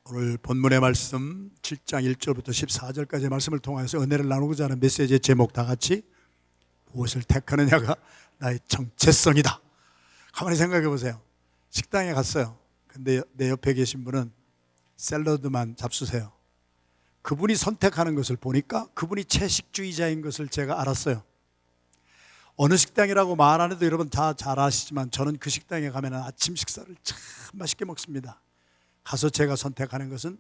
오늘 본문의 말씀 7장 1절부터 14절까지의 말씀을 통해서 은혜를 나누고자 하는 메시지의 제목 다 같이 무엇을 택하느냐가 나의 정체성이다. 가만히 생각해 보세요. 식당에 갔어요. 근데 내 옆에 계신 분은 샐러드만 잡수세요. 그분이 선택하는 것을 보니까 그분이 채식주의자인 것을 제가 알았어요. 어느 식당이라고 말 안 해도 여러분 다 잘 아시지만 저는 그 식당에 가면 아침 식사를 참 맛있게 먹습니다. 가서 제가 선택하는 것은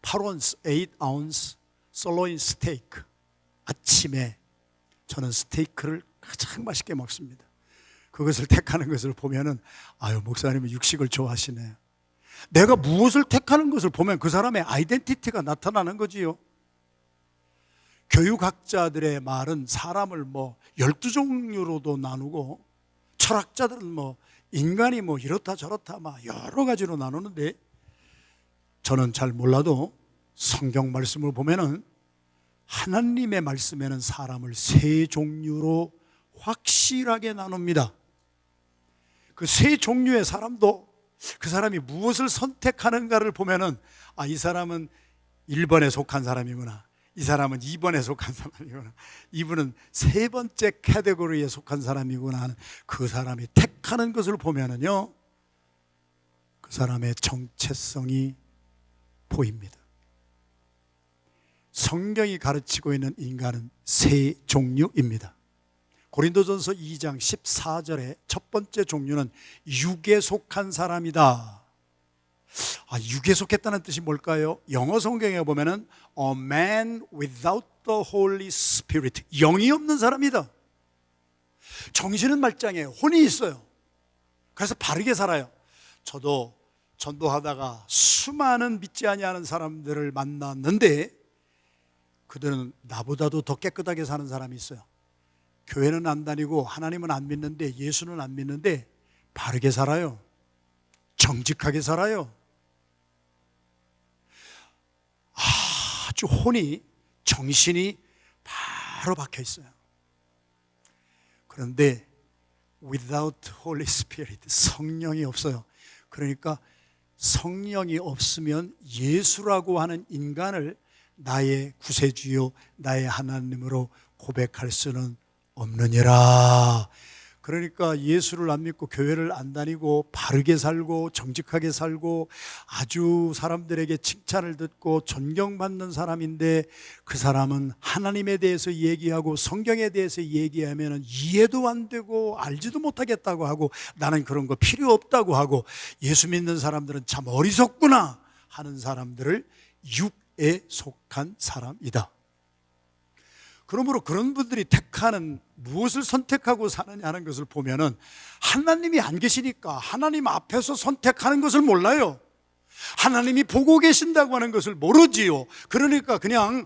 8온스, 8아운스 솔로인 스테이크. 아침에 저는 스테이크를 가장 맛있게 먹습니다. 그것을 택하는 것을 보면은 아유, 목사님은 육식을 좋아하시네요. 내가 무엇을 택하는 것을 보면 그 사람의 아이덴티티가 나타나는 거지요. 교육학자들의 말은 사람을 12종류로도 나누고, 철학자들은 인간이 이렇다 저렇다 여러 가지로 나누는데, 저는 잘 몰라도 성경 말씀을 보면은 하나님의 말씀에는 사람을 세 종류로 확실하게 나눕니다. 그 세 종류의 사람도 그 사람이 무엇을 선택하는가를 보면은 이 사람은 1번에 속한 사람이구나, 이 사람은 2번에 속한 사람이구나, 이분은 세 번째 카테고리에 속한 사람이구나 하는 그 사람이 택하는 것을 보면은요, 그 사람의 정체성이 보입니다. 성경이 가르치고 있는 인간은 세 종류입니다. 고린도전서 2장 14절에 첫 번째 종류는 육에 속한 사람이다. 육에 속했다는 뜻이 뭘까요? 영어 성경에 보면은 A man without the Holy Spirit, 영이 없는 사람이다. 정신은 말짱해요. 혼이 있어요. 그래서 바르게 살아요. 저도 전도하다가 수많은 믿지 아니하는 사람들을 만났는데 그들은 나보다도 더 깨끗하게 사는 사람이 있어요. 교회는 안 다니고 하나님은 안 믿는데, 예수는 안 믿는데 바르게 살아요. 정직하게 살아요. 아주 혼이, 정신이 바로 박혀 있어요. 그런데 without Holy Spirit, 성령이 없어요. 그러니까 성령이 없으면 예수라고 하는 인간을 나의 구세주요, 나의 하나님으로 고백할 수는 없느니라. 그러니까 예수를 안 믿고 교회를 안 다니고 바르게 살고 정직하게 살고 아주 사람들에게 칭찬을 듣고 존경받는 사람인데, 그 사람은 하나님에 대해서 얘기하고 성경에 대해서 얘기하면 이해도 안 되고 알지도 못하겠다고 하고, 나는 그런 거 필요 없다고 하고, 예수 믿는 사람들은 참 어리석구나 하는 사람들을 육에 속한 사람이다. 그러므로 그런 분들이 택하는, 무엇을 선택하고 사느냐 하는 것을 보면은 하나님이 안 계시니까 하나님 앞에서 선택하는 것을 몰라요. 하나님이 보고 계신다고 하는 것을 모르지요. 그러니까 그냥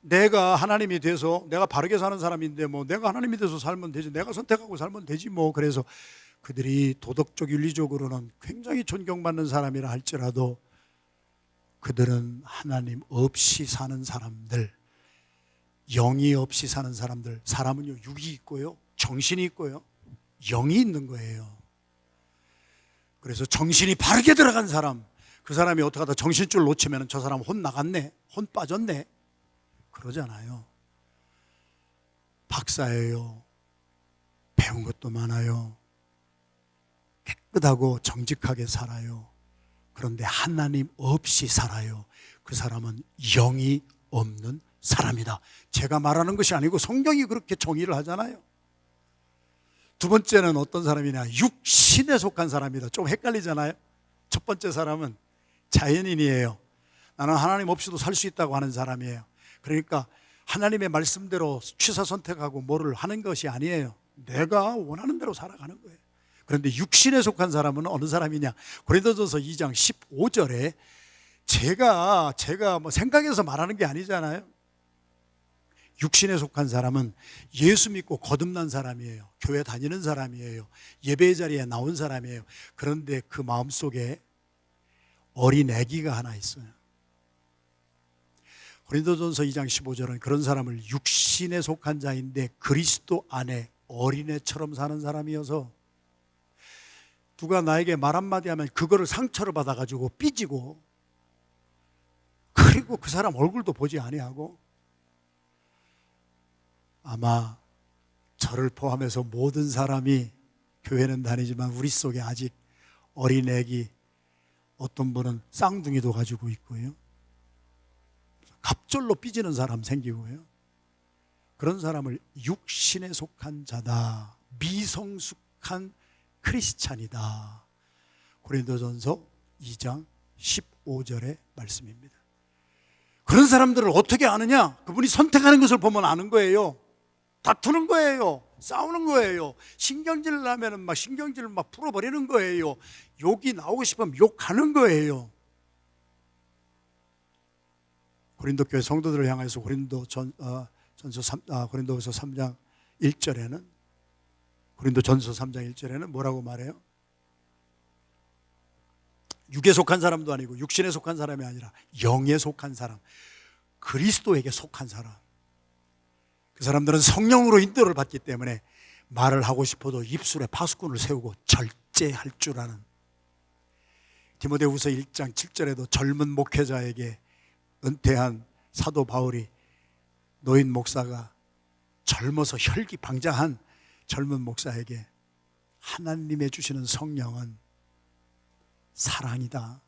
내가 하나님이 돼서 내가 바르게 사는 사람인데 내가 하나님이 돼서 살면 되지, 내가 선택하고 살면 되지 그래서 그들이 도덕적 윤리적으로는 굉장히 존경받는 사람이라 할지라도 그들은 하나님 없이 사는 사람들, 영이 없이 사는 사람들. 사람은요, 육이 있고요, 정신이 있고요, 영이 있는 거예요. 그래서 정신이 바르게 들어간 사람, 그 사람이 어떻게 하다 정신줄 놓치면 저 사람 혼 나갔네, 혼 빠졌네 그러잖아요. 박사예요, 배운 것도 많아요, 깨끗하고 정직하게 살아요. 그런데 하나님 없이 살아요. 그 사람은 영이 없는 사람이다. 제가 말하는 것이 아니고 성경이 그렇게 정의를 하잖아요. 두 번째는 어떤 사람이냐, 육신에 속한 사람이다. 좀 헷갈리잖아요. 첫 번째 사람은 자연인이에요. 나는 하나님 없이도 살 수 있다고 하는 사람이에요. 그러니까 하나님의 말씀대로 취사 선택하고 뭐를 하는 것이 아니에요. 내가 원하는 대로 살아가는 거예요. 그런데 육신에 속한 사람은 어느 사람이냐, 고린도전서 2장 15절에 제가 생각해서 말하는 게 아니잖아요. 육신에 속한 사람은 예수 믿고 거듭난 사람이에요. 교회 다니는 사람이에요. 예배 자리에 나온 사람이에요. 그런데 그 마음속에 어린 아기가 하나 있어요. 고린도전서 2장 15절은 그런 사람을 육신에 속한 자인데 그리스도 안에 어린애처럼 사는 사람이어서 누가 나에게 말 한마디 하면 그거를 상처를 받아가지고 삐지고, 그리고 그 사람 얼굴도 보지 아니하고, 아마 저를 포함해서 모든 사람이 교회는 다니지만 우리 속에 아직 어린애기, 어떤 분은 쌍둥이도 가지고 있고요, 갑절로 삐지는 사람 생기고요, 그런 사람을 육신에 속한 자다, 미성숙한 크리스찬이다. 고린도전서 2장 15절의 말씀입니다. 그런 사람들을 어떻게 아느냐? 그분이 선택하는 것을 보면 아는 거예요. 다투는 거예요. 싸우는 거예요. 신경질 나면 막 신경질을 막 풀어버리는 거예요. 욕이 나오고 싶으면 욕하는 거예요. 고린도 교회 성도들을 향해서 고린도전서 3장 1절에는, 고린도전서 3장 1절에는 뭐라고 말해요? 육에 속한 사람도 아니고 육신에 속한 사람이 아니라 영에 속한 사람, 그리스도에게 속한 사람, 그 사람들은 성령으로 인도를 받기 때문에 말을 하고 싶어도 입술에 파수꾼을 세우고 절제할 줄 아는, 디모데후서 1장 7절에도 젊은 목회자에게 은퇴한 사도 바울이, 노인 목사가 젊어서 혈기방장한 젊은 목사에게 하나님의 주시는 성령은 사랑이다,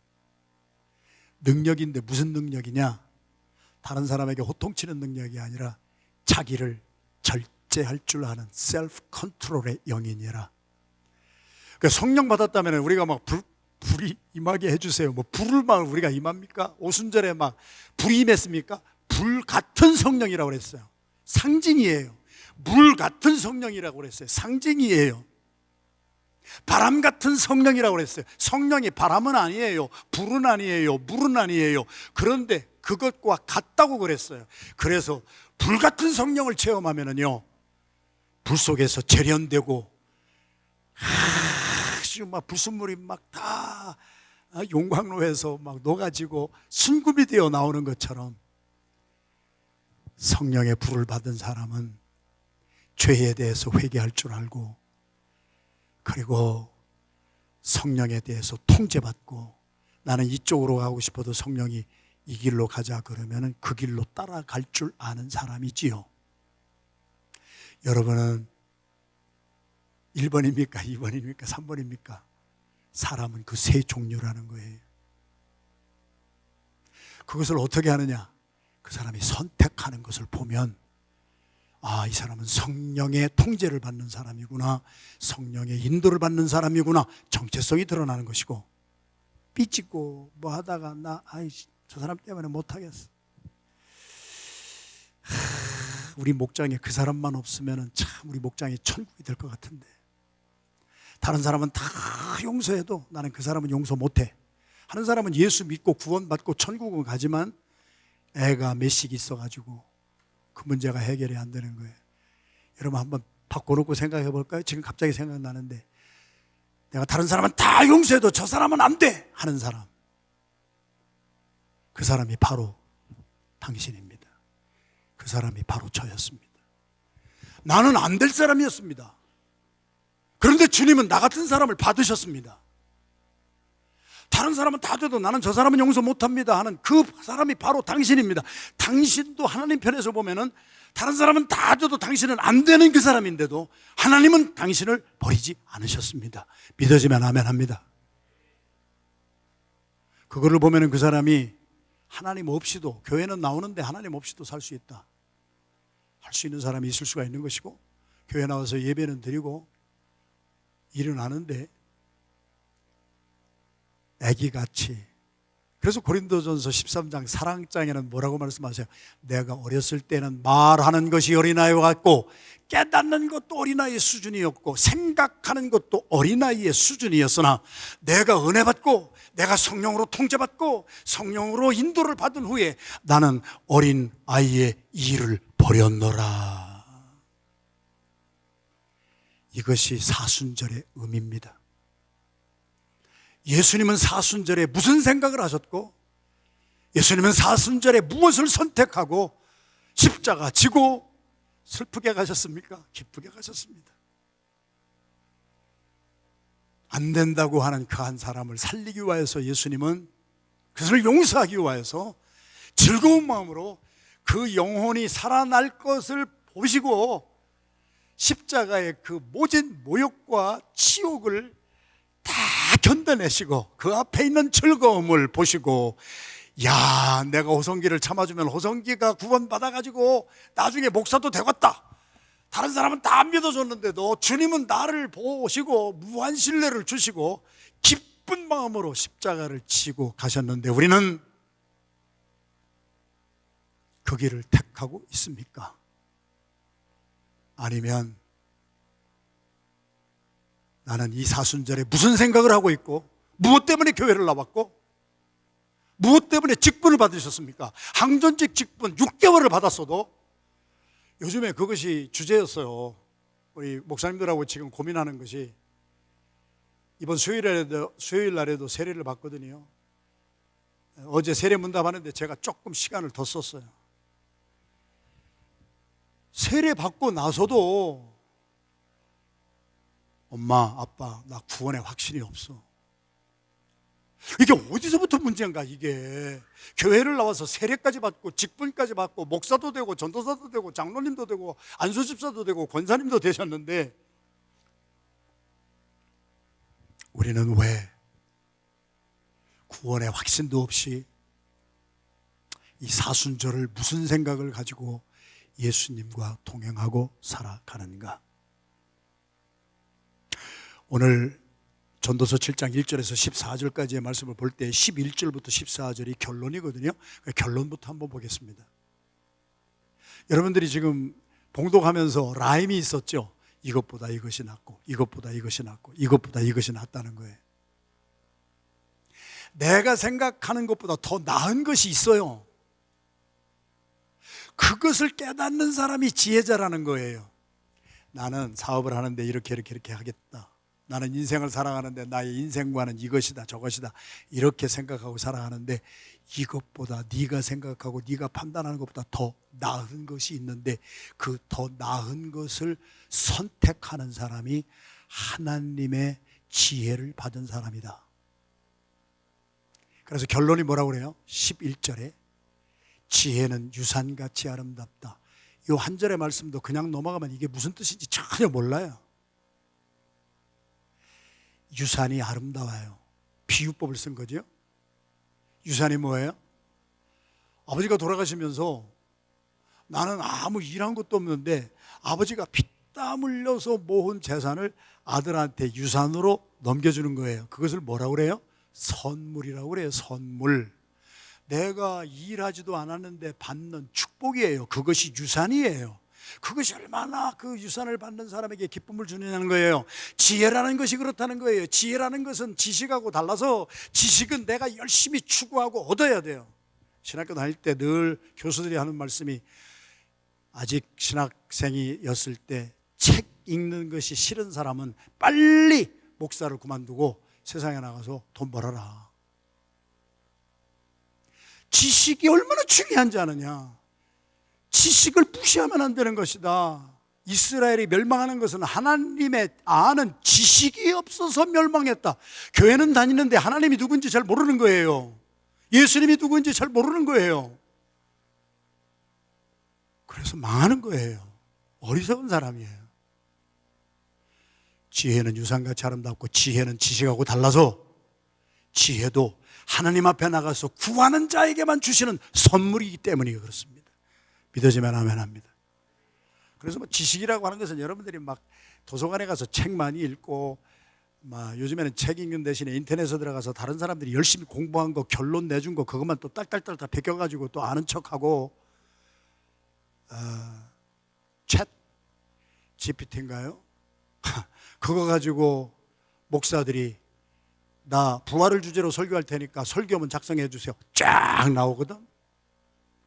능력인데 무슨 능력이냐? 다른 사람에게 호통치는 능력이 아니라 자기를 절제할 줄 아는 셀프 컨트롤의 영이니라. 그러니까 성령 받았다면 우리가 막 불이 임하게 해주세요, 뭐 불을 막 우리가 임합니까? 오순절에 막 불이 임했습니까? 불 같은 성령이라고 그랬어요. 상징이에요. 물 같은 성령이라고 그랬어요. 상징이에요. 바람 같은 성령이라고 그랬어요. 성령이 바람은 아니에요, 불은 아니에요, 물은 아니에요. 그런데 그것과 같다고 그랬어요. 그래서 불 같은 성령을 체험하면은요, 불 속에서 재련되고 아주 막 불순물이 막 다 용광로에서 막 녹아지고 순금이 되어 나오는 것처럼, 성령의 불을 받은 사람은 죄에 대해서 회개할 줄 알고, 그리고 성령에 대해서 통제받고, 나는 이쪽으로 가고 싶어도 성령이 이 길로 가자 그러면 그 길로 따라갈 줄 아는 사람이지요. 여러분은 1번입니까? 2번입니까? 3번입니까? 사람은 그 세 종류라는 거예요. 그것을 어떻게 하느냐? 그 사람이 선택하는 것을 보면, 아, 이 사람은 성령의 통제를 받는 사람이구나, 성령의 인도를 받는 사람이구나, 정체성이 드러나는 것이고, 삐찍고 뭐 하다가 저 사람 때문에 못하겠어, 우리 목장에 그 사람만 없으면 참 우리 목장이 천국이 될 것 같은데, 다른 사람은 다 용서해도 나는 그 사람은 용서 못해 하는 사람은 예수 믿고 구원받고 천국은 가지만 애가 몇씩 있어가지고 그 문제가 해결이 안 되는 거예요. 여러분 한번 바꿔놓고 생각해 볼까요? 지금 갑자기 생각나는데, 내가 다른 사람은 다 용서해도 저 사람은 안 돼 하는 사람, 그 사람이 바로 당신입니다. 그 사람이 바로 저였습니다. 나는 안 될 사람이었습니다. 그런데 주님은 나 같은 사람을 받으셨습니다. 다른 사람은 다 돼도 나는 저 사람은 용서 못합니다 하는 그 사람이 바로 당신입니다. 당신도 하나님 편에서 보면은 다른 사람은 다 돼도 당신은 안 되는 그 사람인데도 하나님은 당신을 버리지 않으셨습니다. 믿어지면 아멘 합니다. 그거를 보면은 그 사람이 하나님 없이도, 교회는 나오는데 하나님 없이도 살 수 있다, 할 수 있는 사람이 있을 수가 있는 것이고, 교회 나와서 예배는 드리고 일은 하는데 애기같이. 그래서 고린도전서 13장 사랑장에는 뭐라고 말씀하세요? 내가 어렸을 때는 말하는 것이 어린아이와 같고 깨닫는 것도 어린아이의 수준이었고 생각하는 것도 어린아이의 수준이었으나 내가 은혜 받고 내가 성령으로 통제받고 성령으로 인도를 받은 후에 나는 어린아이의 일을 버렸노라. 이것이 사순절의 의미입니다. 예수님은 사순절에 무슨 생각을 하셨고, 예수님은 사순절에 무엇을 선택하고 십자가 지고 슬프게 가셨습니까? 기쁘게 가셨습니다. 안 된다고 하는 그 한 사람을 살리기 위하여서 예수님은 그것을 용서하기 위하여서 즐거운 마음으로 그 영혼이 살아날 것을 보시고 십자가의 그 모진 모욕과 치욕을 다 견뎌내시고 그 앞에 있는 즐거움을 보시고, 야, 내가 호성기를 참아주면 호성기가 구원받아가지고 나중에 목사도 되겠다. 다른 사람은 다 안 믿어줬는데도 주님은 나를 보시고 무한 신뢰를 주시고 기쁜 마음으로 십자가를 지고 가셨는데 우리는 그 길을 택하고 있습니까? 아니면 나는 이 사순절에 무슨 생각을 하고 있고, 무엇 때문에 교회를 나왔고, 무엇 때문에 직분을 받으셨습니까? 항전직 직분 6개월을 받았어도 요즘에 그것이 주제였어요. 우리 목사님들하고 지금 고민하는 것이, 이번 수요일 날에도 세례를 받거든요. 어제 세례 문답하는데 제가 조금 시간을 더 썼어요. 세례 받고 나서도 엄마, 아빠, 나 구원에 확신이 없어. 이게 어디서부터 문제인가? 이게 교회를 나와서 세례까지 받고 직분까지 받고 목사도 되고 전도사도 되고 장로님도 되고 안수집사도 되고 권사님도 되셨는데 우리는 왜 구원의 확신도 없이 이 사순절을 무슨 생각을 가지고 예수님과 동행하고 살아가는가? 오늘 전도서 7장 1절에서 14절까지의 말씀을 볼 때 11절부터 14절이 결론이거든요. 결론부터 한번 보겠습니다. 여러분들이 지금 봉독하면서 라임이 있었죠. 이것보다 이것이 낫고, 이것보다 이것이 낫고, 이것보다 이것이 낫다는 거예요. 내가 생각하는 것보다 더 나은 것이 있어요. 그것을 깨닫는 사람이 지혜자라는 거예요. 나는 사업을 하는데 이렇게 하겠다. 나는 인생을 살아가는데 나의 인생관은 이것이다 저것이다 이렇게 생각하고 살아가는데, 이것보다 네가 생각하고 네가 판단하는 것보다 더 나은 것이 있는데 그 더 나은 것을 선택하는 사람이 하나님의 지혜를 받은 사람이다. 그래서 결론이 뭐라고 그래요? 11절에 지혜는 유산같이 아름답다. 이 한 절의 말씀도 그냥 넘어가면 이게 무슨 뜻인지 전혀 몰라요. 유산이 아름다워요. 비유법을 쓴 거죠. 유산이 뭐예요? 아버지가 돌아가시면서 나는 아무 일한 것도 없는데 아버지가 피땀 흘려서 모은 재산을 아들한테 유산으로 넘겨주는 거예요. 그것을 뭐라고 그래요? 선물이라고 그래요. 선물. 내가 일하지도 않았는데 받는 축복이에요. 그것이 유산이에요. 그것이 얼마나 그 유산을 받는 사람에게 기쁨을 주느냐는 거예요. 지혜라는 것이 그렇다는 거예요. 지혜라는 것은 지식하고 달라서, 지식은 내가 열심히 추구하고 얻어야 돼요. 신학교 다닐 때 늘 교수들이 하는 말씀이, 아직 신학생이었을 때 책 읽는 것이 싫은 사람은 빨리 목사를 그만두고 세상에 나가서 돈 벌어라. 지식이 얼마나 중요한지 아느냐. 지식을 무시하면 안 되는 것이다. 이스라엘이 멸망하는 것은 하나님의 아는 지식이 없어서 멸망했다. 교회는 다니는데 하나님이 누군지 잘 모르는 거예요. 예수님이 누군지 잘 모르는 거예요. 그래서 망하는 거예요. 어리석은 사람이에요. 지혜는 유산같이 아름답고, 지혜는 지식하고 달라서, 지혜도 하나님 앞에 나가서 구하는 자에게만 주시는 선물이기 때문에 그렇습니다. 믿어지면 아멘 합니다. 그래서 지식이라고 하는 것은 여러분들이 막 도서관에 가서 책 많이 읽고, 요즘에는 책 읽는 대신에 인터넷에 들어가서 다른 사람들이 열심히 공부한 거 결론 내준 거 그것만 또 딸딸딸 다 베껴가지고 또 아는 척하고, 챗 GPT인가요? 그거 가지고 목사들이 나 부활을 주제로 설교할 테니까 설교문 작성해 주세요. 쫙 나오거든.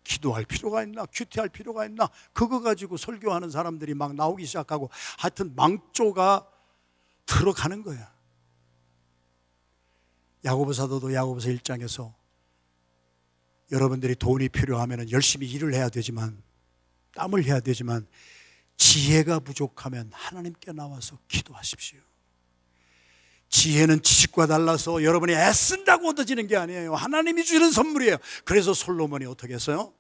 기도할 필요가 있나? 큐티할 필요가 있나? 그거 가지고 설교하는 사람들이 막 나오기 시작하고, 하여튼 망조가 들어가는 거야. 야고보 사도도 야고보서 1장에서 여러분들이 돈이 필요하면 열심히 일을 해야 되지만, 땀을 해야 되지만, 지혜가 부족하면 하나님께 나와서 기도하십시오. 지혜는 지식과 달라서 여러분이 애쓴다고 얻어지는 게 아니에요. 하나님이 주시는 선물이에요. 그래서 솔로몬이 어떻게 했어요?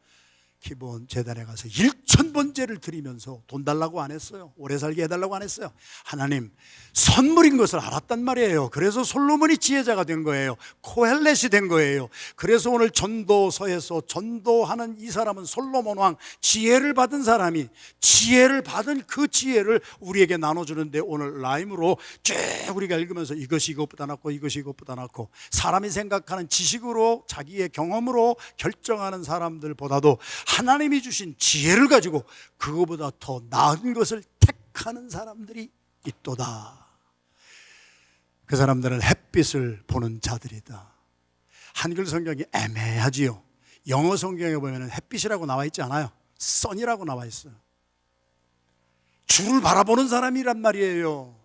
기브온 제단에 가서 1,000번제를 드리면서 돈 달라고 안 했어요. 오래 살게 해달라고 안 했어요. 하나님 선물인 것을 알았단 말이에요. 그래서 솔로몬이 지혜자가 된 거예요. 코헬렛이 된 거예요. 그래서 오늘 전도서에서 전도하는 이 사람은 솔로몬 왕, 지혜를 받은 사람이 지혜를 받은 그 지혜를 우리에게 나눠주는데, 오늘 라임으로 쭉 우리가 읽으면서 이것이 이것보다 낫고 이것이 이것보다 낫고, 사람이 생각하는 지식으로 자기의 경험으로 결정하는 사람들보다도 하나님이 주신 지혜를 가지고 그거보다 더 나은 것을 택하는 사람들이 있도다. 그 사람들은 햇빛을 보는 자들이다. 한글 성경이 애매하지요. 영어 성경에 보면 햇빛이라고 나와 있지 않아요. 선이라고 나와 있어요. 주를 바라보는 사람이란 말이에요.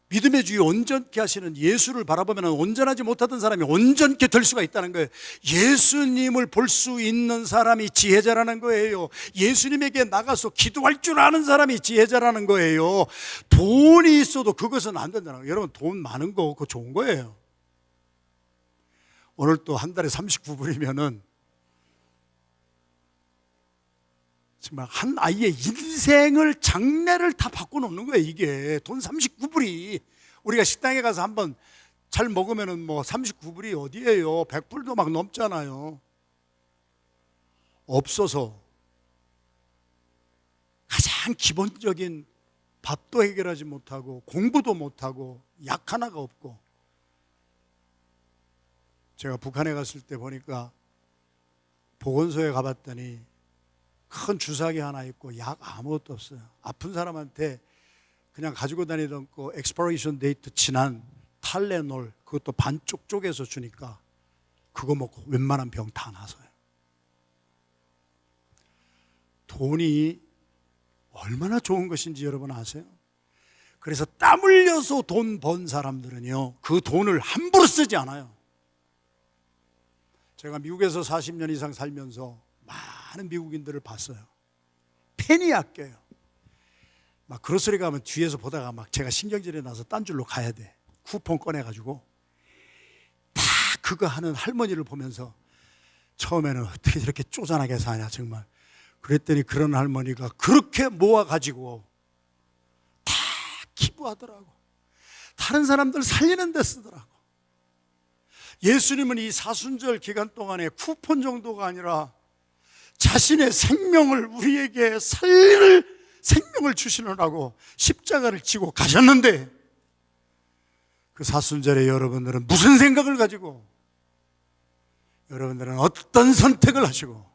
믿음의 주에 온전케 하시는 예수를 바라보면 온전하지 못하던 사람이 온전케 될 수가 있다는 거예요. 예수님을 볼 수 있는 사람이 지혜자라는 거예요. 예수님에게 나가서 기도할 줄 아는 사람이 지혜자라는 거예요. 돈이 있어도 그것은 안 된다는 거예요. 여러분, 돈 많은 거 그거 좋은 거예요. 오늘 또 한 달에 39불이면은 정말 한 아이의 인생을, 장래를 다 바꿔놓는 거예요. 이게 돈 39불이 우리가 식당에 가서 한번 잘 먹으면은 뭐 39불이 어디예요? 100불도 막 넘잖아요. 없어서 가장 기본적인 밥도 해결하지 못하고 공부도 못하고 약 하나가 없고, 제가 북한에 갔을 때 보니까 보건소에 가봤더니 큰 주사기 하나 있고 약 아무것도 없어요. 아픈 사람한테 그냥 가지고 다니던 거 엑스파이레이션 데이트 지난 탈레놀, 그것도 반쪽 쪼개서 주니까 그거 먹고 웬만한 병 다 나서요. 돈이 얼마나 좋은 것인지 여러분 아세요? 그래서 땀 흘려서 돈 번 사람들은요, 그 돈을 함부로 쓰지 않아요. 제가 미국에서 40년 이상 살면서 많은 미국인들을 봤어요. 펜이 아껴요. 막 그로서리 가면 뒤에서 보다가 막 제가 신경질이 나서 딴 줄로 가야 돼. 쿠폰 꺼내가지고 다 그거 하는 할머니를 보면서 처음에는 어떻게 저렇게 쪼잔하게 사냐 정말. 그랬더니 그런 할머니가 그렇게 모아가지고 다 기부하더라고. 다른 사람들 살리는 데 쓰더라고. 예수님은 이 사순절 기간 동안에 쿠폰 정도가 아니라 자신의 생명을 우리에게 살릴 생명을 주시느라고 십자가를 지고 가셨는데, 그 사순절에 여러분들은 무슨 생각을 가지고, 여러분들은 어떤 선택을 하시고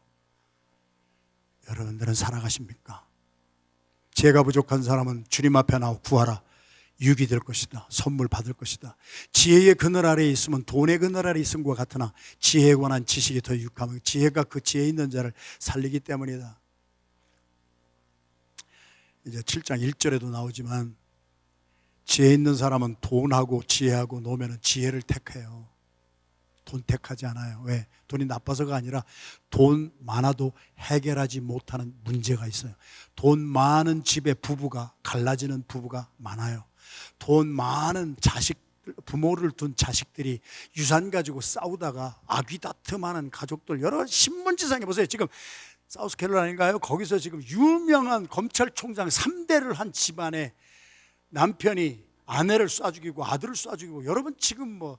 여러분들은 살아가십니까? 지혜가 부족한 사람은 주님 앞에 나와 구하라. 유익이 될 것이다. 선물 받을 것이다. 지혜의 그늘 아래에 있으면 돈의 그늘 아래에 있은 것 같으나 지혜에 관한 지식이 더 유익하며 지혜가 그 지혜 있는 자를 살리기 때문이다. 이제 7장 1절에도 나오지만 지혜 있는 사람은 돈하고 지혜하고 놓으면 지혜를 택해요. 돈 택하지 않아요. 왜? 돈이 나빠서가 아니라 돈 많아도 해결하지 못하는 문제가 있어요. 돈 많은 집에 부부가 갈라지는 부부가 많아요. 돈 많은 부모를 둔 자식들이 유산 가지고 싸우다가 아귀다툼하는 가족들, 여러 신문지상에 보세요. 지금 사우스캐롤라인가요? 거기서 지금 유명한 검찰총장 3대를 한 집안에 남편이 아내를 쏴 죽이고 아들을 쏴 죽이고, 여러분 지금 뭐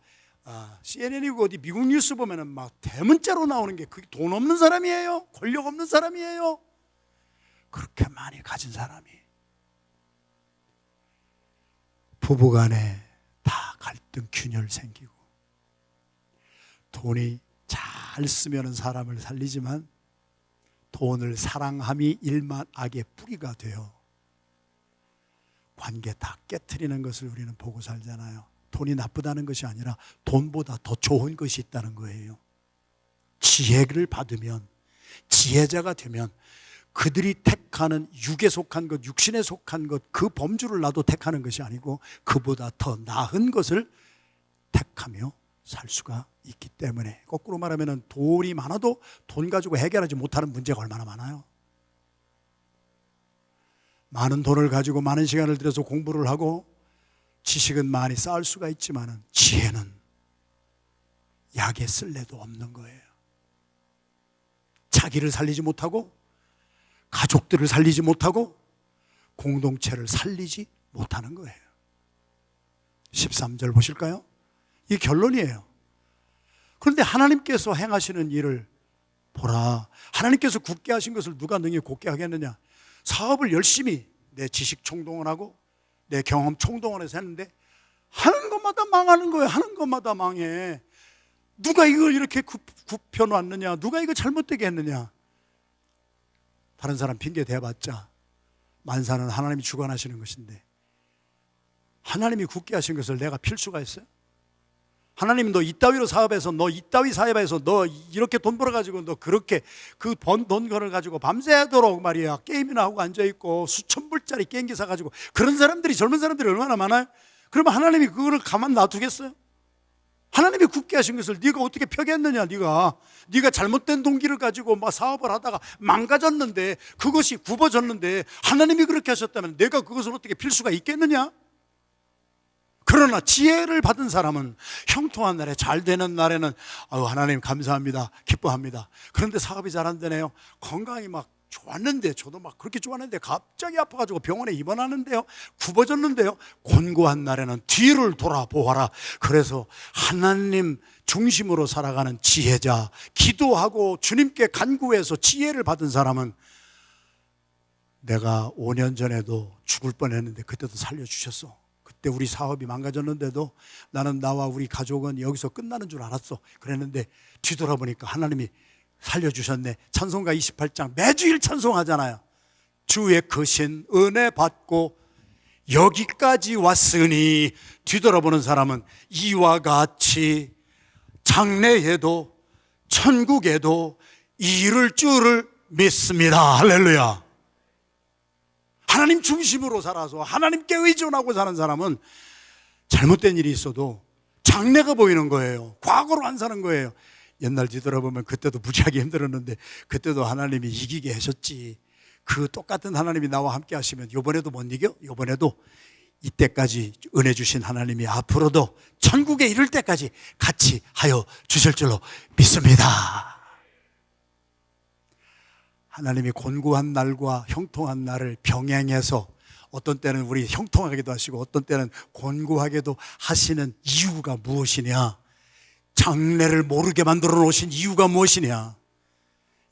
CNN이고 어디 미국 뉴스 보면은 막 대문자로 나오는 게 그게 돈 없는 사람이에요? 권력 없는 사람이에요? 그렇게 많이 가진 사람이 부부간에 다 갈등, 균열 생기고, 돈이 잘 쓰면 사람을 살리지만 돈을 사랑함이 일만 악의 뿌리가 되어 관계 다 깨트리는 것을 우리는 보고 살잖아요. 돈이 나쁘다는 것이 아니라 돈보다 더 좋은 것이 있다는 거예요. 지혜를 받으면, 지혜자가 되면 그들이 택하는 육에 속한 것, 육신에 속한 것, 그 범주를 나도 택하는 것이 아니고 그보다 더 나은 것을 택하며 살 수가 있기 때문에, 거꾸로 말하면 돈이 많아도 돈 가지고 해결하지 못하는 문제가 얼마나 많아요. 많은 돈을 가지고 많은 시간을 들여서 공부를 하고 지식은 많이 쌓을 수가 있지만 지혜는 약의 쓸래도 없는 거예요. 자기를 살리지 못하고 가족들을 살리지 못하고 공동체를 살리지 못하는 거예요. 13절 보실까요? 이 결론이에요. 그런데 하나님께서 행하시는 일을 보라. 하나님께서 굳게 하신 것을 누가 능히 굳게 하겠느냐? 사업을 열심히 내 지식 총동원하고 내 경험 총동원해서 했는데 하는 것마다 망하는 거예요. 하는 것마다 망해. 누가 이걸 이렇게 굽혀놨느냐? 누가 이거 잘못되게 했느냐? 다른 사람 핑계 대봤자 만사는 하나님이 주관하시는 것인데 하나님이 굳게 하신 것을 내가 필 수가 있어요? 하나님 너 이따위로 사업해서 너 이따위 사업해서 너 이렇게 돈 벌어가지고 너 그렇게 그 번 돈 걸을 가지고 밤새도록 말이야 게임이나 하고 앉아있고 수천 불짜리 게임기 사가지고 그런 사람들이 젊은 사람들이 얼마나 많아요? 그러면 하나님이 그거를 가만 놔두겠어요? 하나님이 굳게 하신 것을 네가 어떻게 펴겠느냐? 네가 잘못된 동기를 가지고 막 사업을 하다가 망가졌는데 그것이 굽어졌는데 하나님이 그렇게 하셨다면 내가 그것을 어떻게 필 수가 있겠느냐? 그러나 지혜를 받은 사람은 형통한 날에 잘 되는 날에는 아유 하나님 감사합니다 기뻐합니다. 그런데 사업이 잘 안 되네요. 건강이 막 좋았는데 저도 막 그렇게 좋았는데 갑자기 아파가지고 병원에 입원하는데요 굽어졌는데요 곤고한 날에는 뒤를 돌아보아라. 그래서 하나님 중심으로 살아가는 지혜자, 기도하고 주님께 간구해서 지혜를 받은 사람은 내가 5년 전에도 죽을 뻔했는데 그때도 살려주셨어. 그때 우리 사업이 망가졌는데도 나는 나와 우리 가족은 여기서 끝나는 줄 알았어. 그랬는데 뒤돌아보니까 하나님이 살려주셨네. 찬송가 28장 매주일 찬송하잖아요. 주의 크신 은혜 받고 여기까지 왔으니 뒤돌아보는 사람은 이와 같이 장래에도 천국에도 이룰 줄을 믿습니다. 할렐루야. 하나님 중심으로 살아서 하나님께 의존하고 사는 사람은 잘못된 일이 있어도 장래가 보이는 거예요. 과거로 안 사는 거예요. 옛날 뒤돌아보면 그때도 무지하게 힘들었는데 그때도 하나님이 이기게 하셨지. 그 똑같은 하나님이 나와 함께 하시면 이번에도 못 이겨? 이번에도 이때까지 은혜 주신 하나님이 앞으로도 천국에 이를 때까지 같이 하여 주실 줄로 믿습니다. 하나님이 곤고한 날과 형통한 날을 병행해서 어떤 때는 우리 형통하게도 하시고 어떤 때는 곤고하게도 하시는 이유가 무엇이냐? 장래를 모르게 만들어 놓으신 이유가 무엇이냐?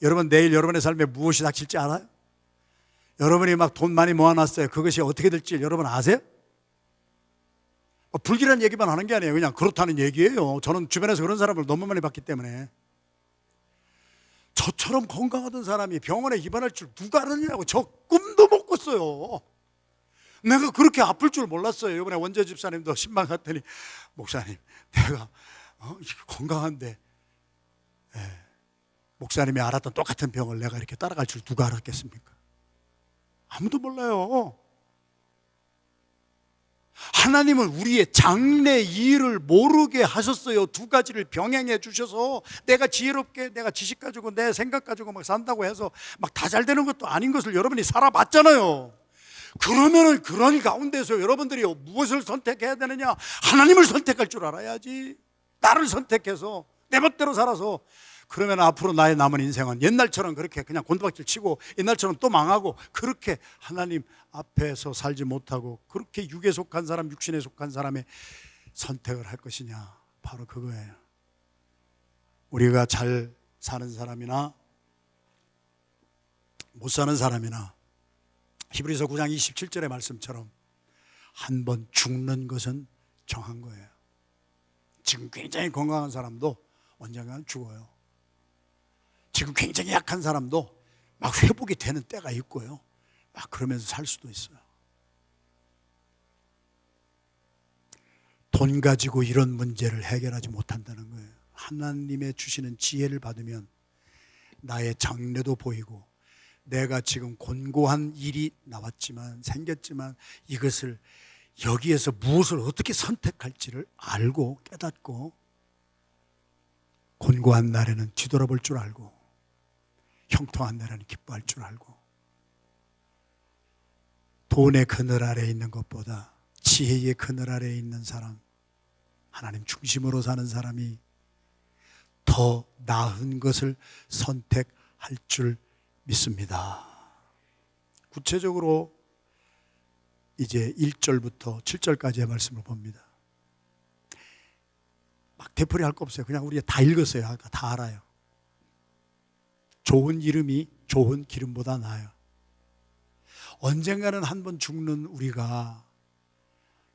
여러분 내일 여러분의 삶에 무엇이 닥칠지 알아요? 여러분이 막 돈 많이 모아놨어요. 그것이 어떻게 될지 여러분 아세요? 불길한 얘기만 하는 게 아니에요. 그냥 그렇다는 얘기예요. 저는 주변에서 그런 사람을 너무 많이 봤기 때문에. 저처럼 건강하던 사람이 병원에 입원할 줄 누가 알았냐고. 저 꿈도 못 꿨어요. 내가 그렇게 아플 줄 몰랐어요. 이번에 원재 집사님도 신방 갔더니 목사님 내가 건강한데 목사님이 알았던 똑같은 병을 내가 이렇게 따라갈 줄 누가 알았겠습니까? 아무도 몰라요. 하나님은 우리의 장래 일을 모르게 하셨어요. 두 가지를 병행해 주셔서 내가 지혜롭게 내가 지식 가지고 내 생각 가지고 막 산다고 해서 막 다 잘 되는 것도 아닌 것을 여러분이 살아봤잖아요. 그러면은 그런 가운데서 여러분들이 무엇을 선택해야 되느냐? 하나님을 선택할 줄 알아야지. 나를 선택해서 내 멋대로 살아서 그러면 앞으로 나의 남은 인생은 옛날처럼 그렇게 그냥 곤두박질 치고 옛날처럼 또 망하고 그렇게 하나님 앞에서 살지 못하고 그렇게 육에 속한 사람, 육신에 속한 사람의 선택을 할 것이냐? 바로 그거예요. 우리가 잘 사는 사람이나 못 사는 사람이나 히브리서 9장 27절의 말씀처럼 한 번 죽는 것은 정한 거예요. 지금 굉장히 건강한 사람도 언젠가는 죽어요. 지금 굉장히 약한 사람도 막 회복이 되는 때가 있고요. 막 그러면서 살 수도 있어요. 돈 가지고 이런 문제를 해결하지 못한다는 거예요. 하나님의 주시는 지혜를 받으면 나의 장래도 보이고 내가 지금 곤고한 일이 나왔지만 생겼지만 이것을 여기에서 무엇을 어떻게 선택할지를 알고 깨닫고 곤고한 날에는 뒤돌아볼 줄 알고 형통한 날에는 기뻐할 줄 알고 돈의 그늘 아래에 있는 것보다 지혜의 그늘 아래에 있는 사람, 하나님 중심으로 사는 사람이 더 나은 것을 선택할 줄 믿습니다. 구체적으로 이제 1절부터 7절까지의 말씀을 봅니다. 막 되풀이 할 거 없어요. 그냥 우리가 다 읽었어요. 다 알아요. 좋은 이름이 좋은 기름보다 나아요. 언젠가는 한 번 죽는 우리가,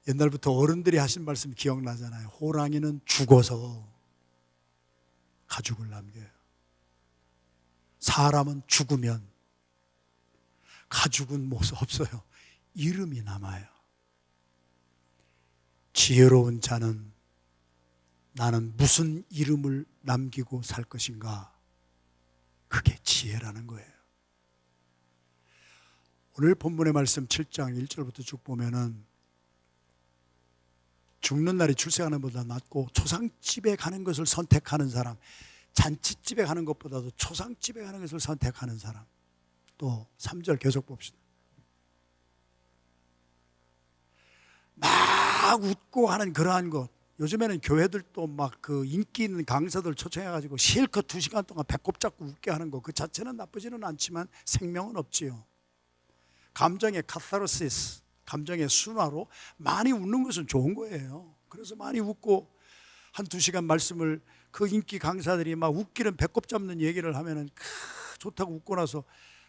옛날부터 어른들이 하신 말씀 기억나잖아요. 호랑이는 죽어서 가죽을 남겨요. 사람은 죽으면 가죽은 없어요. 이름이 남아요. 지혜로운 자는 나는 무슨 이름을 남기고 살 것인가? 그게 지혜라는 거예요. 오늘 본문의 말씀 7장 1절부터 쭉 보면은 죽는 날이 출세하는 것보다 낫고 초상집에 가는 것을 선택하는 사람, 잔치집에 가는 것보다도 초상집에 가는 것을 선택하는 사람. 또 3절 계속 봅시다. 막 웃고 하는 그러한 것. 요즘에는 교회들도 막 그 인기 있는 강사들 초청해가지고 실컷 2시간 동안 배꼽 잡고 웃게 하는 거, 그 자체는 나쁘지는 않지만 생명은 없지요. 감정의 카타르시스, 감정의 순화로 많이 웃는 것은 좋은 거예요. 그래서 많이 웃고 한 2시간 말씀을 그 인기 강사들이 막 웃기는 배꼽 잡는 얘기를 하면은 좋다고 웃고 나서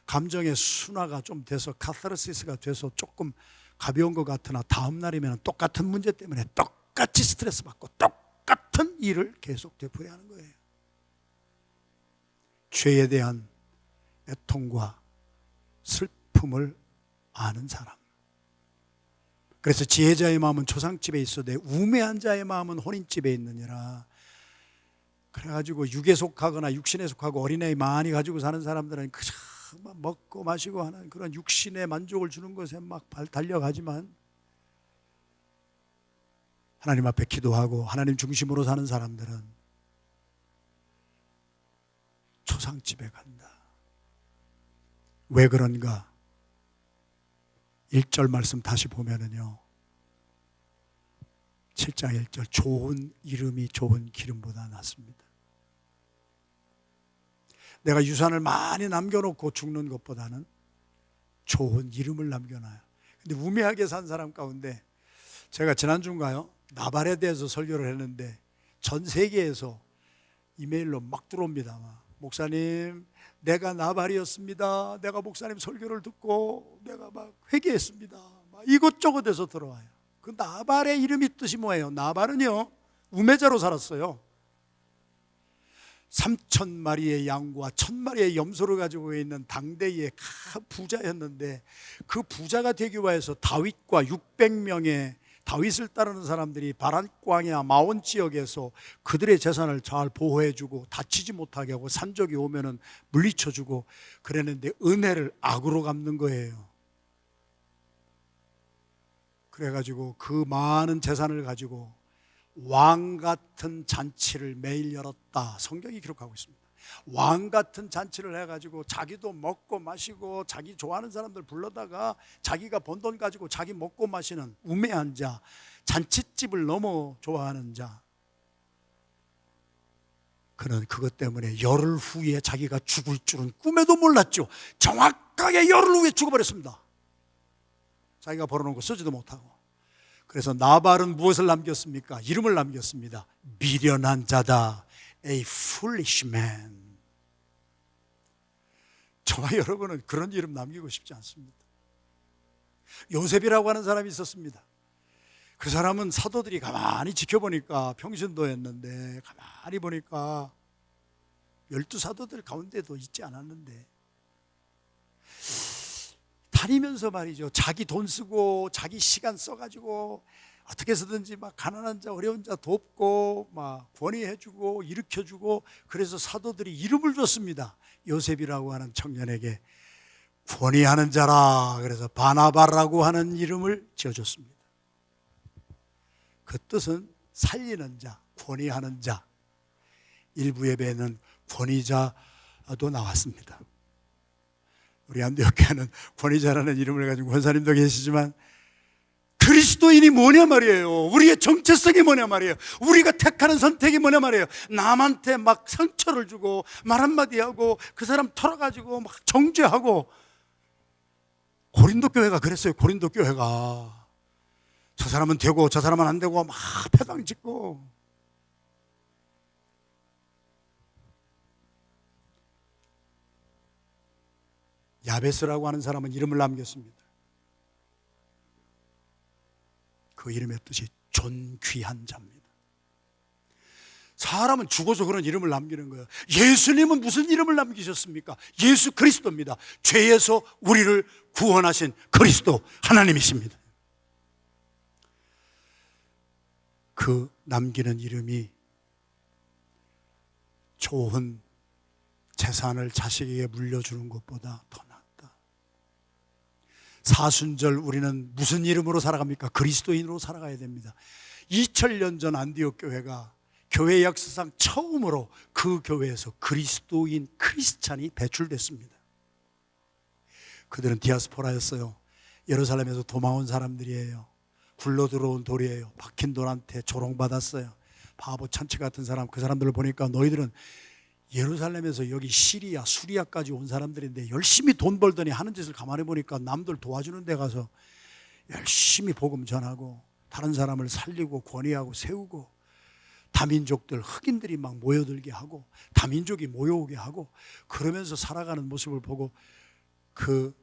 감정의 순화가 좀 돼서 카타르시스가 돼서 조금 가벼운 것 같으나 다음 날이면 똑같은 문제 때문에 똑같이 스트레스 받고 똑같은 일을 계속 되풀이하는 거예요. 죄에 대한 애통과 슬픔을 아는 사람. 그래서 지혜자의 마음은 초상집에 있어도 우매한 자의 마음은 혼인집에 있느니라. 그래가지고 육에 속하거나 육신에 속하고 어린아이 많이 가지고 사는 사람들은 그저 먹고 마시고 하는 그런 육신의 만족을 주는 것에 막 달려가지만, 하나님 앞에 기도하고 하나님 중심으로 사는 사람들은 초상집에 간다. 왜 그런가? 1절 말씀 다시 보면은요, 7장 1절, 좋은 이름이 좋은 기름보다 낫습니다. 내가 유산을 많이 남겨놓고 죽는 것보다는 좋은 이름을 남겨놔요. 근데 우매하게 산 사람 가운데, 제가 지난주인가요? 나발에 대해서 설교를 했는데 전 세계에서 이메일로 막 들어옵니다. 목사님, 내가 나발이었습니다. 내가 목사님 설교를 듣고 내가 막 회개했습니다. 막 이것저것에서 들어와요. 그 나발의 이름이 뜻이 뭐예요? 나발은요, 우매자로 살았어요. 3,000마리의 양과 1,000마리의 염소를 가지고 있는 당대의 부자였는데, 그 부자가 되기 위해서 다윗과 600명의 다윗을 따르는 사람들이 바란 광야 마온 지역에서 그들의 재산을 잘 보호해주고 다치지 못하게 하고 산적이 오면은 물리쳐주고 그랬는데, 은혜를 악으로 갚는 거예요. 그래가지고 그 많은 재산을 가지고 왕 같은 잔치를 매일 열었다, 성경이 기록하고 있습니다. 왕 같은 잔치를 해가지고 자기도 먹고 마시고 자기 좋아하는 사람들 불러다가 자기가 번 돈 가지고 자기 먹고 마시는 우매한 자, 잔치집을 너무 좋아하는 자, 그는 그것 때문에 열흘 후에 자기가 죽을 줄은 꿈에도 몰랐죠. 정확하게 열흘 후에 죽어버렸습니다. 자기가 벌어놓은 거 쓰지도 못하고. 그래서 나발은 무엇을 남겼습니까? 이름을 남겼습니다. 미련한 자다, A foolish man. 저와 여러분은 그런 이름 남기고 싶지 않습니다. 요셉이라고 하는 사람이 있었습니다. 그 사람은 사도들이 가만히 지켜보니까 평신도였는데, 가만히 보니까 12사도들 가운데도 있지 않았는데, 다니면서 말이죠, 자기 돈 쓰고 자기 시간 써가지고 어떻게 해서든지 막 가난한 자 어려운 자 돕고 막 권위해주고 일으켜주고, 그래서 사도들이 이름을 줬습니다. 요셉이라고 하는 청년에게 권위하는 자라, 그래서 바나바라고 하는 이름을 지어줬습니다. 그 뜻은 살리는 자, 권위하는 자. 일부 예배에는 권위자도 나왔습니다. 우리 안디옥교회는 권위자라는 이름을 가지고 권사님도 계시지만 그리스도인이 뭐냐 말이에요. 우리의 정체성이 뭐냐 말이에요. 우리가 택하는 선택이 뭐냐 말이에요. 남한테 막 상처를 주고 말 한마디 하고 그 사람 털어가지고 막 정죄하고. 고린도 교회가 그랬어요. 고린도 교회가 저 사람은 되고 저 사람은 안 되고 막 패당 짓고. 야베스라고 하는 사람은 이름을 남겼습니다. 그 이름의 뜻이 존귀한 자입니다. 사람은 죽어서 그런 이름을 남기는 거예요. 예수님은 무슨 이름을 남기셨습니까? 예수 그리스도입니다. 죄에서 우리를 구원하신 그리스도 하나님이십니다. 그 남기는 이름이 좋은 재산을 자식에게 물려주는 것보다 더 낫다. 사순절 우리는 무슨 이름으로 살아갑니까? 그리스도인으로 살아가야 됩니다. 2000년 전 안디옥 교회가 교회 역사상 처음으로 그 교회에서 그리스도인 크리스찬이 배출됐습니다. 그들은 디아스포라였어요. 예루살렘에서 도망온 사람들이에요. 굴러 들어온 돌이에요. 박힌 돌한테 조롱받았어요. 바보 천치 같은 사람. 그 사람들을 보니까 너희들은 예루살렘에서 여기 시리아, 수리아까지 온 사람들인데 열심히 돈 벌더니 하는 짓을 가만히 보니까 남들 도와주는 데 가서 열심히 복음 전하고 다른 사람을 살리고 권위하고 세우고 다민족들, 흑인들이 막 모여들게 하고 다민족이 모여오게 하고 그러면서 살아가는 모습을 보고 그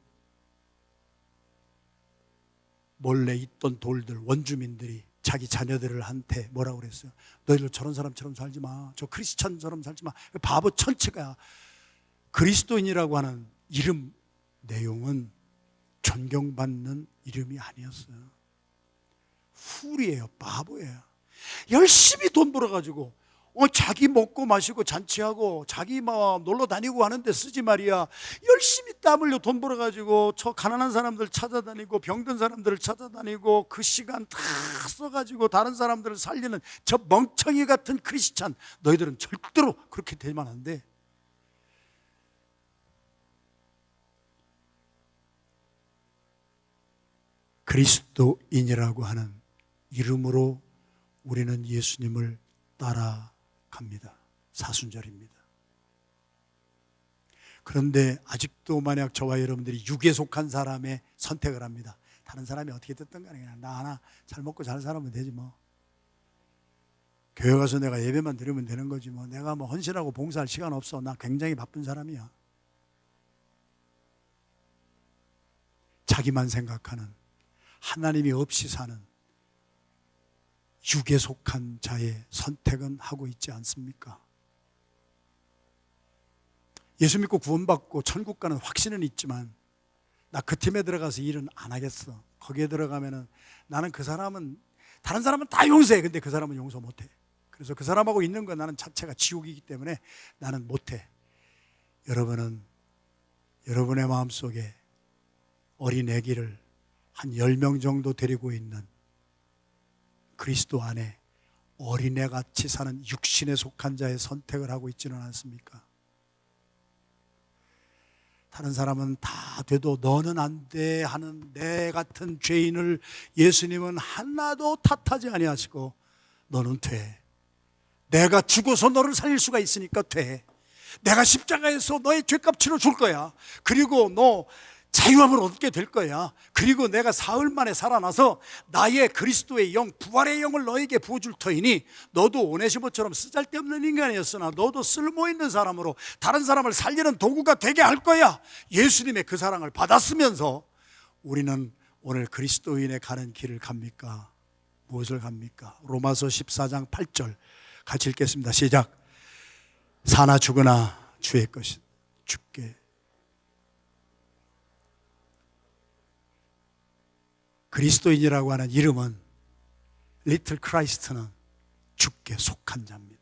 몰래 있던 돌들, 원주민들이 자기 자녀들을 한테 뭐라고 그랬어요? 너희들 저런 사람처럼 살지 마. 저 크리스찬처럼 살지 마. 바보 천치가. 그리스도인이라고 하는 이름 내용은 존경받는 이름이 아니었어요. 훌이에요. 바보예요. 열심히 돈 벌어가지고 자기 먹고 마시고 잔치하고 자기 막 놀러 다니고 하는데 쓰지 말이야. 열심히 땀 흘려 돈 벌어가지고 저 가난한 사람들 찾아다니고 병든 사람들을 찾아다니고 그 시간 다 써가지고 다른 사람들을 살리는 저 멍청이 같은 크리스찬. 너희들은 절대로 그렇게 되면 안 돼. 그리스도인이라고 하는 이름으로 우리는 예수님을 따라갑니다. 사순절입니다. 그런데 아직도 만약 저와 여러분들이 육에 속한 사람의 선택을 합니다. 다른 사람이 어떻게 됐든 간에 그냥 나 하나 잘 먹고 잘 살면 되지 뭐. 교회 가서 내가 예배만 드리면 되는 거지 뭐. 내가 뭐 헌신하고 봉사할 시간 없어. 나 굉장히 바쁜 사람이야. 자기만 생각하는, 하나님이 없이 사는 육에 속한 자의 선택은 하고 있지 않습니까? 예수 믿고 구원받고 천국 가는 확신은 있지만 나 그 팀에 들어가서 일은 안 하겠어. 거기에 들어가면은 나는 그 사람은, 다른 사람은 다 용서해. 근데 그 사람은 용서 못해. 그래서 그 사람하고 있는 건 나는 자체가 지옥이기 때문에 나는 못해. 여러분은 여러분의 마음속에 어린 아기를 한 10명 정도 데리고 있는 그리스도 안에 어린애같이 사는 육신에 속한 자의 선택을 하고 있지는 않습니까? 다른 사람은 다 돼도 너는 안 돼 하는 내 같은 죄인을 예수님은 하나도 탓하지 아니하시고 너는 돼. 내가 죽어서 너를 살릴 수가 있으니까 돼. 내가 십자가에서 너의 죄값 치러줄 거야. 그리고 너 자유함을 얻게 될 거야. 그리고 내가 사흘 만에 살아나서 나의 그리스도의 영, 부활의 영을 너에게 부어줄 터이니 너도 오네시모처럼 쓰잘데없는 인간이었으나 너도 쓸모있는 사람으로 다른 사람을 살리는 도구가 되게 할 거야. 예수님의 그 사랑을 받았으면서 우리는 오늘 그리스도인의 가는 길을 갑니까? 무엇을 갑니까? 로마서 14장 8절 같이 읽겠습니다. 시작. 사나 죽으나 주의 것이 죽게. 그리스도인이라고 하는 이름은, 리틀 크라이스트는 죽게 속한 자입니다.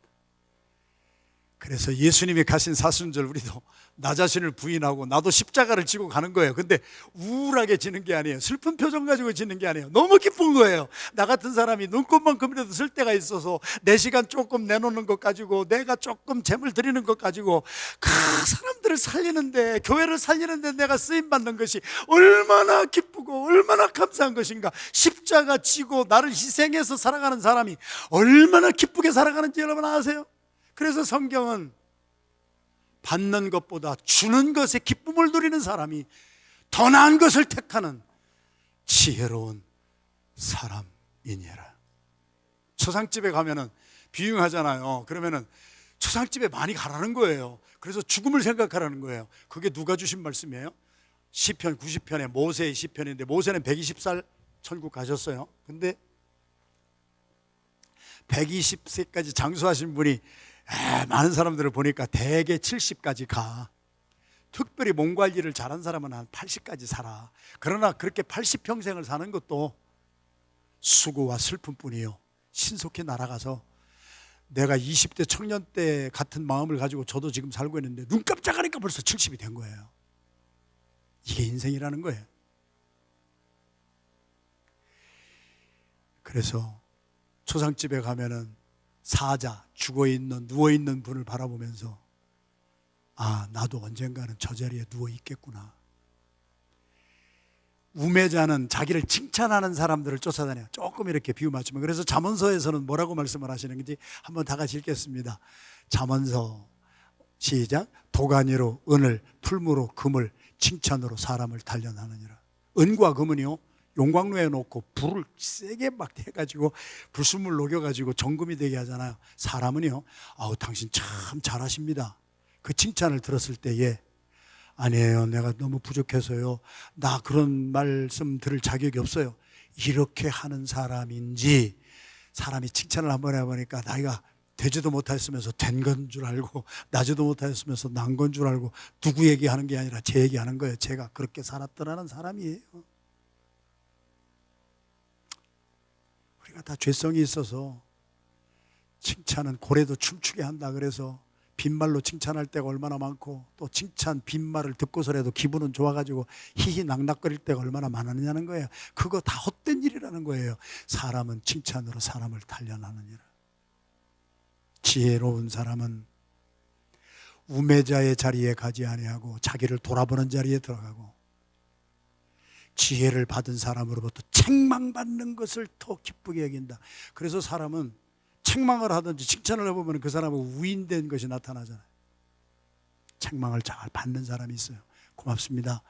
그래서 예수님이 가신 사순절 우리도 나 자신을 부인하고 나도 십자가를 지고 가는 거예요. 근데 우울하게 지는 게 아니에요. 슬픈 표정 가지고 지는 게 아니에요. 너무 기쁜 거예요. 나 같은 사람이 눈곱만큼이라도 쓸 때가 있어서 내 시간 조금 내놓는 것 가지고, 내가 조금 재물 드리는 것 가지고 그 사람들을 살리는데, 교회를 살리는데 내가 쓰임받는 것이 얼마나 기쁘고 얼마나 감사한 것인가. 십자가 지고 나를 희생해서 살아가는 사람이 얼마나 기쁘게 살아가는지 여러분 아세요? 그래서 성경은 받는 것보다 주는 것에 기쁨을 누리는 사람이 더 나은 것을 택하는 지혜로운 사람이니라. 초상집에 가면은 비유하잖아요. 그러면은 초상집에 많이 가라는 거예요. 그래서 죽음을 생각하라는 거예요. 그게 누가 주신 말씀이에요? 시편 90편에 모세의 시편인데, 모세는 120살 천국 가셨어요. 근데 120세까지 장수하신 분이 많은 사람들을 보니까 대개 70까지 가. 특별히 몸 관리를 잘한 사람은 한 80까지 살아. 그러나 그렇게 80평생을 사는 것도 수고와 슬픔뿐이요, 신속히 날아가서 내가 20대 청년 때 같은 마음을 가지고 저도 지금 살고 있는데 눈 깜짝하니까 벌써 70이 된 거예요. 이게 인생이라는 거예요. 그래서 초상집에 가면은 사자, 죽어있는, 누워있는 분을 바라보면서 아, 나도 언젠가는 저 자리에 누워있겠구나. 우매자는 자기를 칭찬하는 사람들을 쫓아다녀요. 조금 이렇게 비유 맞추면. 그래서 잠언서에서는 뭐라고 말씀을 하시는 건지 한번 다 같이 읽겠습니다. 잠언서 시작. 도가니로 은을, 풀무로 금을, 칭찬으로 사람을 단련하느니라. 은과 금은요, 용광로에 놓고 불을 세게 막 해가지고 불순물 녹여가지고 정금이 되게 하잖아요. 사람은요, 아우 당신 참 잘하십니다, 그 칭찬을 들었을 때에 아니에요, 내가 너무 부족해서요, 나 그런 말씀 들을 자격이 없어요, 이렇게 하는 사람인지, 사람이 칭찬을 한번 해보니까 나이가 되지도 못하였으면서 된 건 줄 알고, 나지도 못하였으면서 난 건 줄 알고, 누구 얘기하는 게 아니라 제 얘기하는 거예요. 제가 그렇게 살았더라는 사람이에요. 우리가 다 죄성이 있어서 칭찬은 고래도 춤추게 한다 그래서 빈말로 칭찬할 때가 얼마나 많고, 또 칭찬 빈말을 듣고서라도 기분은 좋아가지고 히히낙낙거릴 때가 얼마나 많았냐는 거예요. 그거 다 헛된 일이라는 거예요. 사람은 칭찬으로 사람을 단련하느니라. 지혜로운 사람은 우매자의 자리에 가지 아니하고 자기를 돌아보는 자리에 들어가고, 지혜를 받은 사람으로부터 책망받는 것을 더 기쁘게 여긴다. 그래서 사람은 책망을 하든지 칭찬을 해보면 그 사람은 우인된 것이 나타나잖아요. 책망을 잘 받는 사람이 있어요. 고맙습니다.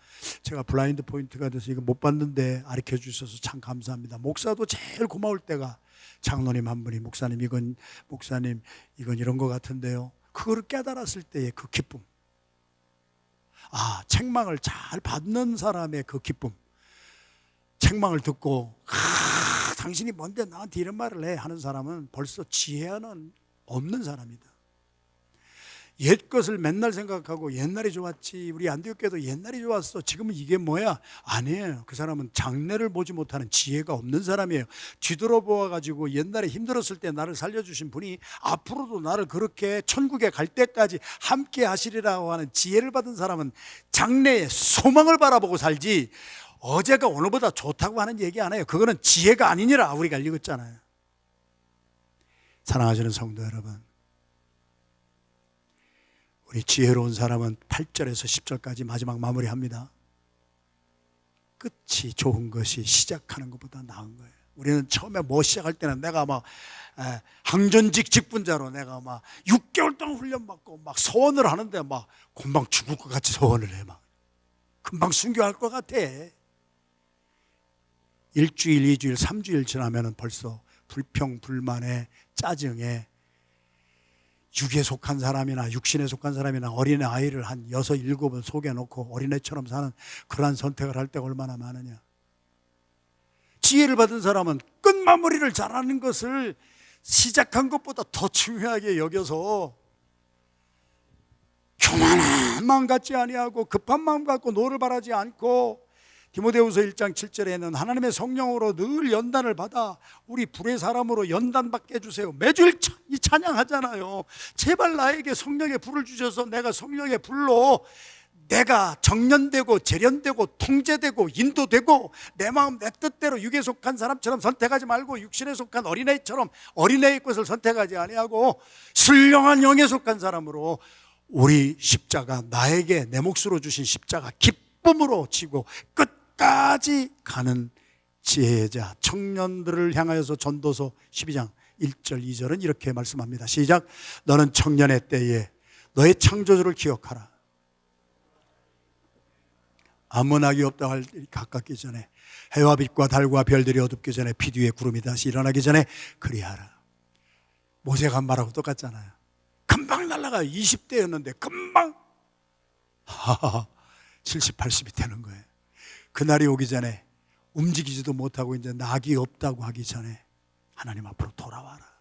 제가 블라인드 포인트가 돼서 이거 못 봤는데 가르쳐 주셔서 참 감사합니다. 목사도 제일 고마울 때가 장로님 한 분이 목사님 이건 이런 것 같은데요, 그거를 깨달았을 때의 그 기쁨, 아, 책망을 잘 받는 사람의 그 기쁨, 책망을 듣고 당신이 뭔데 나한테 이런 말을 해 하는 사람은 벌써 지혜는 없는 사람이다. 옛 것을 맨날 생각하고 옛날이 좋았지, 우리 안디옥교도 옛날이 좋았어, 지금은 이게 뭐야, 아니에요. 그 사람은 장래를 보지 못하는 지혜가 없는 사람이에요. 뒤돌아보아가지고 옛날에 힘들었을 때 나를 살려주신 분이 앞으로도 나를 그렇게 천국에 갈 때까지 함께 하시리라고 하는 지혜를 받은 사람은 장래의 소망을 바라보고 살지, 어제가 오늘보다 좋다고 하는 얘기 안 해요. 그거는 지혜가 아니니라 우리가 읽었잖아요. 사랑하시는 성도 여러분, 우리 지혜로운 사람은 8절에서 10절까지 마지막 마무리합니다. 끝이 좋은 것이 시작하는 것보다 나은 거예요. 우리는 처음에 뭐 시작할 때는 내가 막 항전직 직분자로 내가 막 6개월 동안 훈련받고 막 소원을 하는데 막 금방 죽을 것 같이 소원을 해, 막 금방 순교할 것 같아. 1주일, 2주일, 3주일 지나면 벌써 불평, 불만에, 짜증에, 육에 속한 사람이나 육신에 속한 사람이나 어린애 아이를 한 6, 7은 속여놓고 어린애처럼 사는 그러한 선택을 할 때가 얼마나 많으냐. 지혜를 받은 사람은 끝마무리를 잘하는 것을 시작한 것보다 더 중요하게 여겨서 교만한 마음 갖지 아니하고 급한 마음 갖고 노를 바라지 않고 디모데후서 1장 7절에는 하나님의 성령으로 늘 연단을 받아 우리 불의 사람으로 연단받게 해주세요. 매주일 이 찬양하잖아요. 제발 나에게 성령의 불을 주셔서 내가 성령의 불로 내가 정련되고 재련되고 통제되고 인도되고 내 마음 내 뜻대로 육에 속한 사람처럼 선택하지 말고 육신에 속한 어린애처럼 어린애의 것을 선택하지 아니하고 신령한 영에 속한 사람으로 우리 십자가, 나에게 내 몫으로 주신 십자가 기쁨으로 지고 끝까지 가는 지혜의 자. 청년들을 향하여서 전도서 12장 1절 2절은 이렇게 말씀합니다. 시작. 너는 청년의 때에 너의 창조주를 기억하라. 아무 낙이 없다 할 일이 가깝기 전에, 해와 빛과 달과 별들이 어둡기 전에, 피 뒤에 구름이 다시 일어나기 전에 그리하라. 모세가 한 말하고 똑같잖아요. 금방 날아가요. 20대였는데 금방 70, 80이 되는 거예요. 그날이 오기 전에 움직이지도 못하고 이제 낙이 없다고 하기 전에 하나님 앞으로 돌아와라.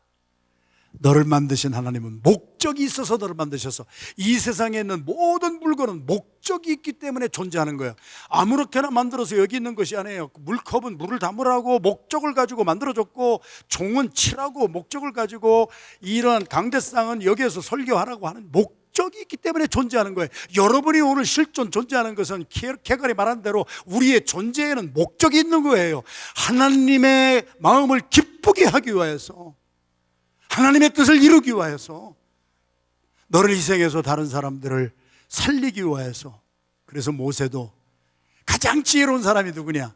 너를 만드신 하나님은 목적이 있어서 너를 만드셔서, 이 세상에 있는 모든 물건은 목적이 있기 때문에 존재하는 거예요. 아무렇게나 만들어서 여기 있는 것이 아니에요. 물컵은 물을 담으라고 목적을 가지고 만들어졌고, 종은 치라고 목적을 가지고, 이런 강대상은 여기에서 설교하라고 하는 목적이 있기 때문에 존재하는 거예요. 여러분이 오늘 실존 존재하는 것은 케갈이 말한 대로 우리의 존재에는 목적이 있는 거예요. 하나님의 마음을 기쁘게 하기 위해서, 하나님의 뜻을 이루기 위해서, 너를 희생해서 다른 사람들을 살리기 위해서. 그래서 모세도 가장 지혜로운 사람이 누구냐?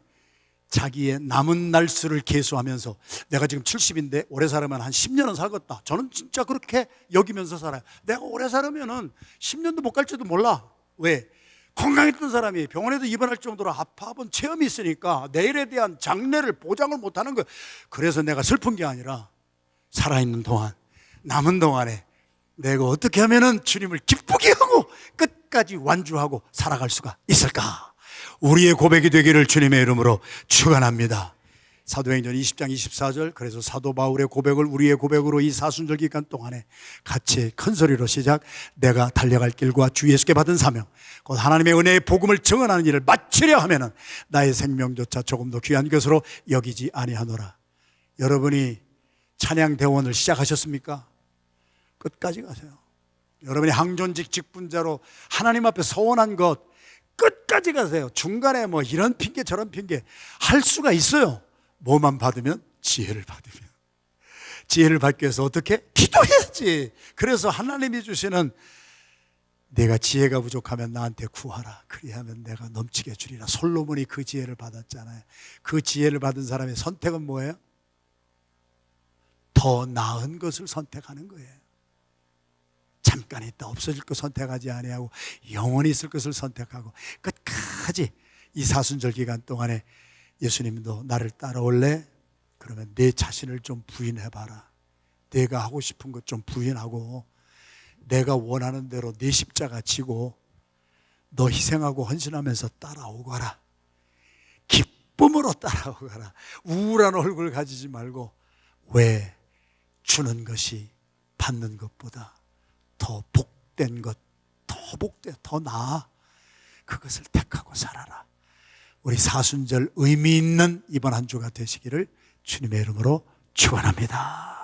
자기의 남은 날수를 계수하면서, 내가 지금 70인데 오래 살으면 한 10년은 살겠다. 저는 진짜 그렇게 여기면서 살아요. 내가 오래 살으면 10년도 못 갈지도 몰라. 왜? 건강했던 사람이 병원에도 입원할 정도로 아파본 체험이 있으니까 내일에 대한 장래를 보장을 못하는 거예요. 그래서 내가 슬픈 게 아니라 살아있는 동안, 남은 동안에 내가 어떻게 하면 주님을 기쁘게 하고 끝까지 완주하고 살아갈 수가 있을까? 우리의 고백이 되기를 주님의 이름으로 축원합니다. 사도행전 20장 24절, 그래서 사도 바울의 고백을 우리의 고백으로 이 사순절 기간 동안에 같이 큰 소리로 시작. 내가 달려갈 길과 주 예수께 받은 사명, 곧 하나님의 은혜의 복음을 증언하는 일을 마치려 하면은 나의 생명조차 조금도 귀한 것으로 여기지 아니하노라. 여러분이 찬양 대원을 시작하셨습니까? 끝까지 가세요. 여러분이 항존직 직분자로 하나님 앞에 서원한 것 끝까지 가세요. 중간에 뭐 이런 핑계 저런 핑계 할 수가 있어요. 뭐만 받으면? 지혜를 받으면. 지혜를 받기 위해서 어떻게? 기도해야지. 그래서 하나님이 주시는, 내가 지혜가 부족하면 나한테 구하라. 그리하면 내가 넘치게 주리라. 솔로몬이 그 지혜를 받았잖아요. 그 지혜를 받은 사람의 선택은 뭐예요? 더 나은 것을 선택하는 거예요. 잠깐 있다 없어질 것 선택하지 아니하고 영원히 있을 것을 선택하고 끝까지 이 사순절 기간 동안에 예수님도 나를 따라올래? 그러면 내 자신을 좀 부인해봐라. 내가 하고 싶은 것 좀 부인하고 내가 원하는 대로 내 십자가 지고 너 희생하고 헌신하면서 따라오거라. 기쁨으로 따라오거라. 우울한 얼굴 가지지 말고, 왜? 주는 것이 받는 것보다 더 복된 것, 더 나아. 그것을 택하고 살아라. 우리 사순절 의미 있는 이번 한 주가 되시기를 주님의 이름으로 축원합니다.